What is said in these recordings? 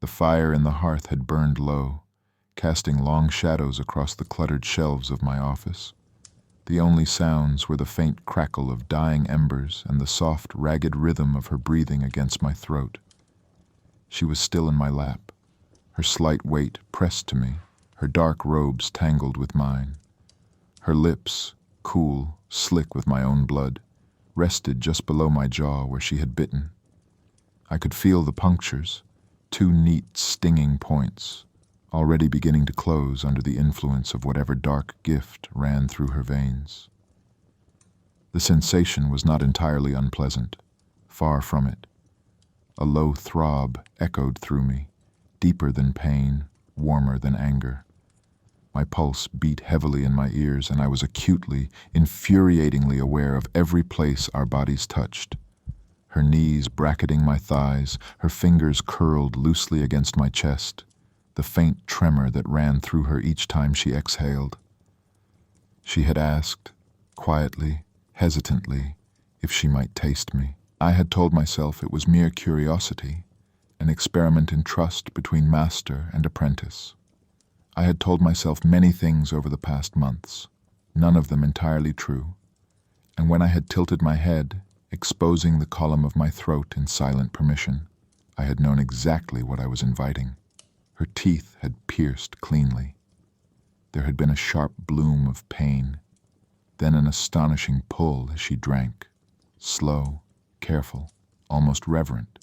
The fire in the hearth had burned low, casting long shadows across the cluttered shelves of my office. The only sounds were the faint crackle of dying embers and the soft, ragged rhythm of her breathing against my throat. She was still in my lap, her slight weight pressed to me, her dark robes tangled with mine. Her lips, cool, slick with my own blood, rested just below my jaw where she had bitten. I could feel the punctures, 2 neat, stinging points, already beginning to close under the influence of whatever dark gift ran through her veins. The sensation was not entirely unpleasant, far from it. A low throb echoed through me, deeper than pain, warmer than anger. My pulse beat heavily in my ears, and I was acutely, infuriatingly aware of every place our bodies touched. Her knees bracketing my thighs, her fingers curled loosely against my chest, the faint tremor that ran through her each time she exhaled. She had asked, quietly, hesitantly, if she might taste me. I had told myself it was mere curiosity, an experiment in trust between master and apprentice. I had told myself many things over the past months, none of them entirely true, and when I had tilted my head, exposing the column of my throat in silent permission, I had known exactly what I was inviting. Her teeth had pierced cleanly. There had been a sharp bloom of pain, then an astonishing pull as she drank, slow, careful, almost reverent.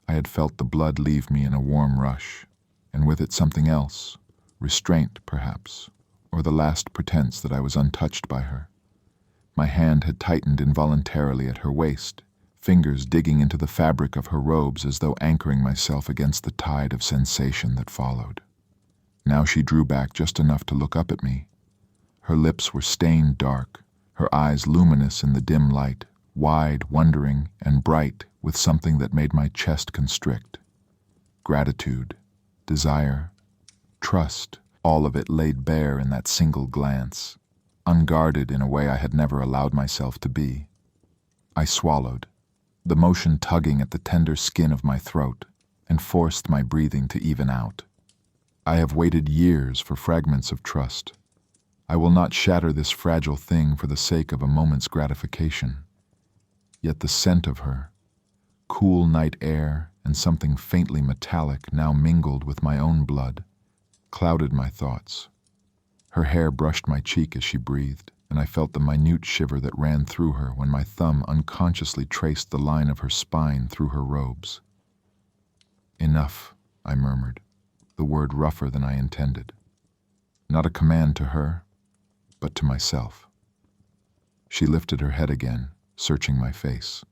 I had felt the blood leave me in a warm rush, and with it something else, restraint perhaps, or the last pretense that I was untouched by her. My hand had tightened involuntarily at her waist, fingers digging into the fabric of her robes as though anchoring myself against the tide of sensation that followed. Now she drew back just enough to look up at me. Her lips were stained dark, her eyes luminous in the dim light, wide, wondering, and bright with something that made my chest constrict. Gratitude, desire, trust, all of it laid bare in that single glance, unguarded in a way I had never allowed myself to be. I swallowed, the motion tugging at the tender skin of my throat, and forced my breathing to even out. I have waited years for fragments of trust. I will not shatter this fragile thing for the sake of a moment's gratification. Yet the scent of her, cool night air and something faintly metallic now mingled with my own blood, clouded my thoughts. Her hair brushed my cheek as she breathed, and I felt the minute shiver that ran through her when my thumb unconsciously traced the line of her spine through her robes. "Enough," I murmured, the word rougher than I intended. Not a command to her, but to myself. She lifted her head again, searching my face.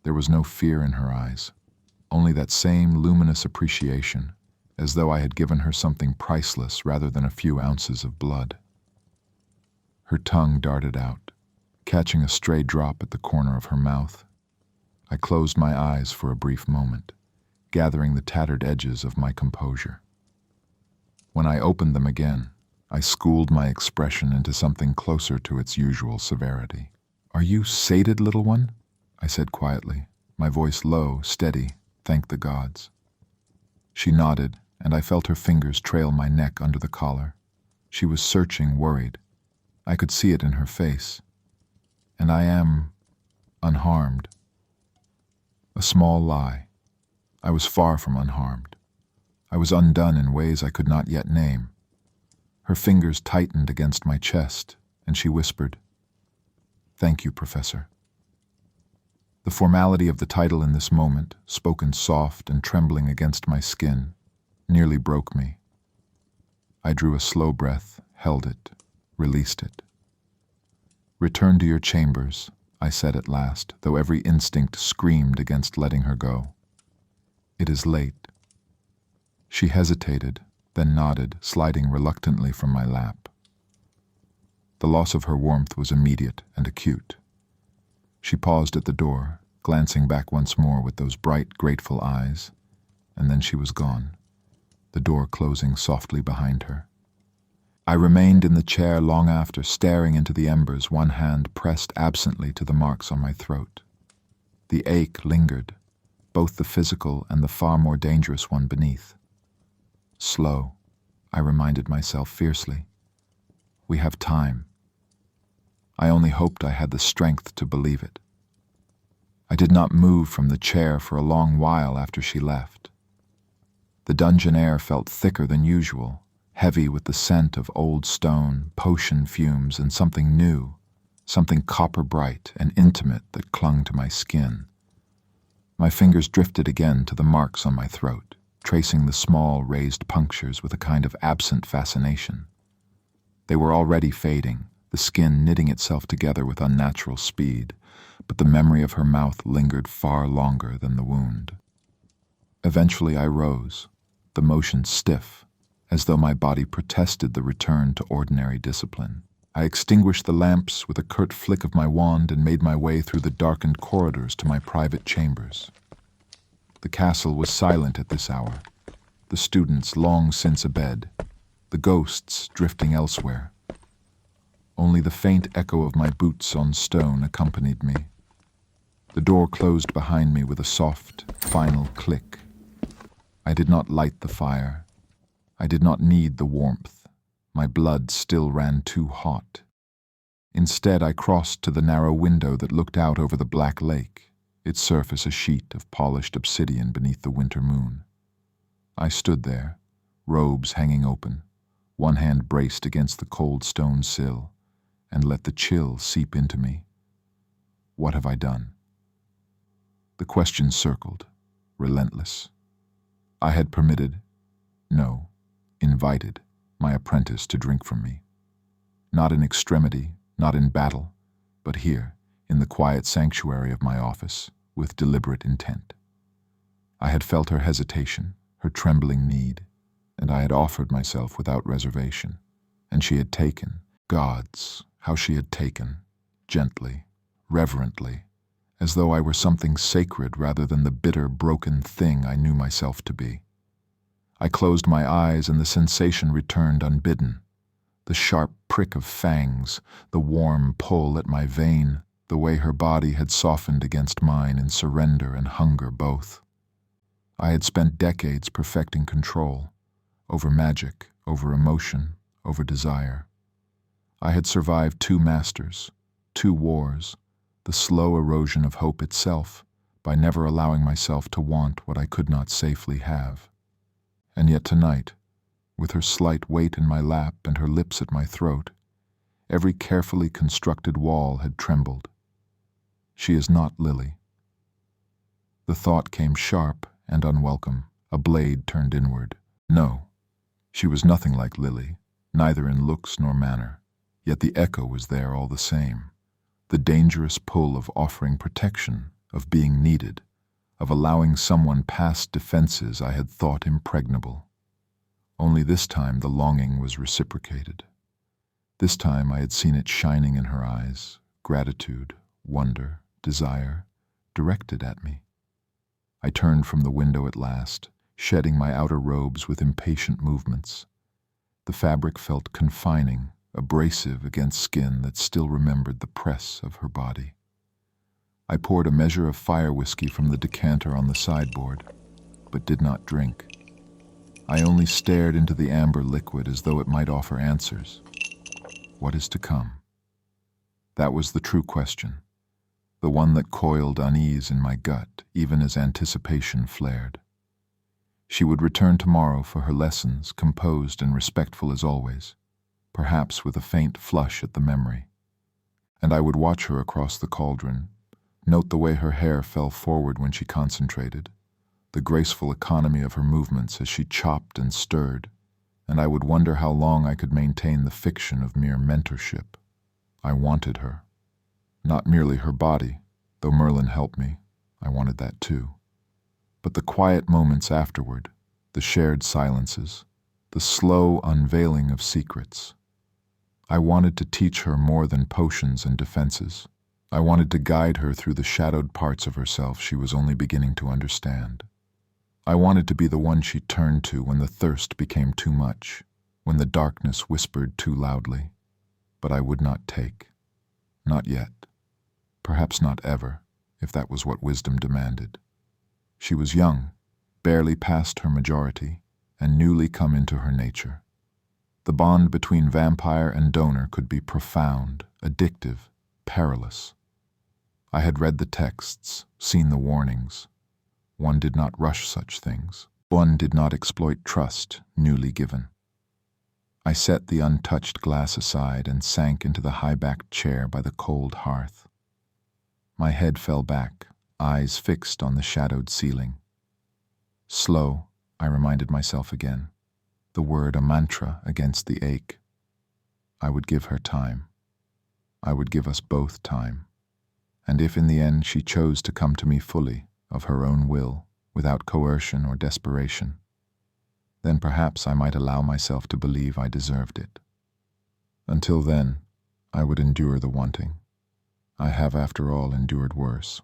There was no fear in her eyes, only that same luminous appreciation, as though I had given her something priceless rather than a few ounces of blood. Her tongue darted out, catching a stray drop at the corner of her mouth. I closed my eyes for a brief moment, gathering the tattered edges of my composure. When I opened them again, I schooled my expression into something closer to its usual severity. "Are you sated, little one?" I said quietly, my voice low, steady, thank the gods. She nodded, and I felt her fingers trail my neck under the collar. She was searching, worried. I could see it in her face. And I am unharmed. A small lie. I was far from unharmed. I was undone in ways I could not yet name. Her fingers tightened against my chest, and she whispered, "Thank you, Professor." The formality of the title in this moment, spoken soft and trembling against my skin, nearly broke me. I drew a slow breath, held it, released it. "Return to your chambers," I said at last, though every instinct screamed against letting her go. "It is late." She hesitated, then nodded, sliding reluctantly from my lap. The loss of her warmth was immediate and acute. She paused at the door, glancing back once more with those bright, grateful eyes, and then she was gone, the door closing softly behind her. I remained in the chair long after, staring into the embers, one hand pressed absently to the marks on my throat. The ache lingered, both the physical and the far more dangerous one beneath. Slow, I reminded myself fiercely. We have time. I only hoped I had the strength to believe it. I did not move from the chair for a long while after she left. The dungeon air felt thicker than usual, heavy with the scent of old stone, potion fumes, and something new, something copper-bright and intimate that clung to my skin. My fingers drifted again to the marks on my throat, tracing the small, raised punctures with a kind of absent fascination. They were already fading, the skin knitting itself together with unnatural speed, but the memory of her mouth lingered far longer than the wound. Eventually I rose, the motion stiff, as though my body protested the return to ordinary discipline. I extinguished the lamps with a curt flick of my wand and made my way through the darkened corridors to my private chambers. The castle was silent at this hour, the students long since abed, the ghosts drifting elsewhere. Only the faint echo of my boots on stone accompanied me. The door closed behind me with a soft, final click. I did not light the fire. I did not need the warmth. My blood still ran too hot. Instead, I crossed to the narrow window that looked out over the black lake, its surface a sheet of polished obsidian beneath the winter moon. I stood there, robes hanging open, one hand braced against the cold stone sill, and let the chill seep into me. What have I done? The question circled, relentless. I had permitted, no, invited, my apprentice to drink from me. Not in extremity, not in battle, but here, in the quiet sanctuary of my office, with deliberate intent. I had felt her hesitation, her trembling need, and I had offered myself without reservation, and she had taken. Gods, how she had taken, gently, reverently, as though I were something sacred rather than the bitter, broken thing I knew myself to be. I closed my eyes and the sensation returned unbidden. The sharp prick of fangs, the warm pull at my vein, the way her body had softened against mine in surrender and hunger both. I had spent decades perfecting control, over magic, over emotion, over desire. I had survived 2 masters, 2 wars, the slow erosion of hope itself, by never allowing myself to want what I could not safely have. And yet tonight, with her slight weight in my lap and her lips at my throat, every carefully constructed wall had trembled. She is not Lily. The thought came sharp and unwelcome, a blade turned inward. No, she was nothing like Lily, neither in looks nor manner, yet the echo was there all the same. The dangerous pull of offering protection, of being needed, of allowing someone past defenses I had thought impregnable. Only this time the longing was reciprocated. This time I had seen it shining in her eyes, gratitude, wonder, desire, directed at me. I turned from the window at last, shedding my outer robes with impatient movements. The fabric felt confining, abrasive against skin that still remembered the press of her body. I poured a measure of fire whiskey from the decanter on the sideboard, but did not drink. I only stared into the amber liquid as though it might offer answers. What is to come? That was the true question, the one that coiled unease in my gut, even as anticipation flared. She would return tomorrow for her lessons, composed and respectful as always, perhaps with a faint flush at the memory. And I would watch her across the cauldron, note the way her hair fell forward when she concentrated, the graceful economy of her movements as she chopped and stirred, and I would wonder how long I could maintain the fiction of mere mentorship. I wanted her. Not merely her body, though Merlin helped me, I wanted that too. But the quiet moments afterward, the shared silences, the slow unveiling of secrets. I wanted to teach her more than potions and defenses. I wanted to guide her through the shadowed parts of herself she was only beginning to understand. I wanted to be the one she turned to when the thirst became too much, when the darkness whispered too loudly. But I would not take. Not yet. Perhaps not ever, if that was what wisdom demanded. She was young, barely past her majority, and newly come into her nature. The bond between vampire and donor could be profound, addictive, perilous. I had read the texts, seen the warnings. One did not rush such things. One did not exploit trust newly given. I set the untouched glass aside and sank into the high-backed chair by the cold hearth. My head fell back, eyes fixed on the shadowed ceiling. Slow, I reminded myself again, the word a mantra against the ache. I would give her time. I would give us both time. And if in the end she chose to come to me fully, of her own will, without coercion or desperation, then perhaps I might allow myself to believe I deserved it. Until then, I would endure the wanting. I have, after all, endured worse.